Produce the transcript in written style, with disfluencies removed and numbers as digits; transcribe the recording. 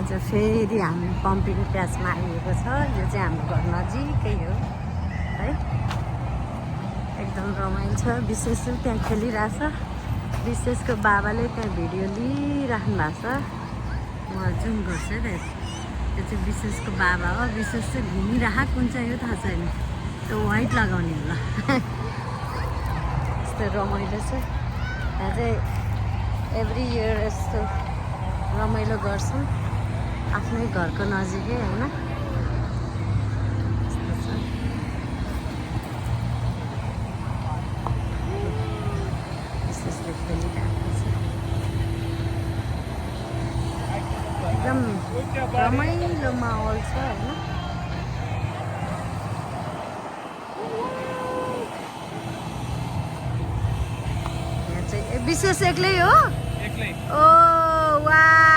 आज फेरि हामी पम्पिङ प्याचमा आइएको छ। यो चाहिँ हाम्रो घर नजिकै हो है। एकदम रमाइलो छ। विशेष त्यहाँ खेलिरहेछ। विशेषको बाबाले त्यहाँ भिडियो लिइराख्नु भएको छ। म जुम गर्छु है। त्यो चाहिँ विशेषको बाबा हो। विशेष चाहिँ घुमिरहेको कुन चाहिँ हो थाहा छैन। त्यो वाइट लगाउने होला। यस्तो रमाइलो छ। यहाँ चाहिँ एभ्री इयर यस्तो रमाइलो गर्छौँ आफ्नै घरको नजिकै होइन। विशेषले खेलिरहेको छ। एकदम रमाइलो माहौल छ होइन। यहाँ चाहिँ विशेष एक्लै हो। ओ वाह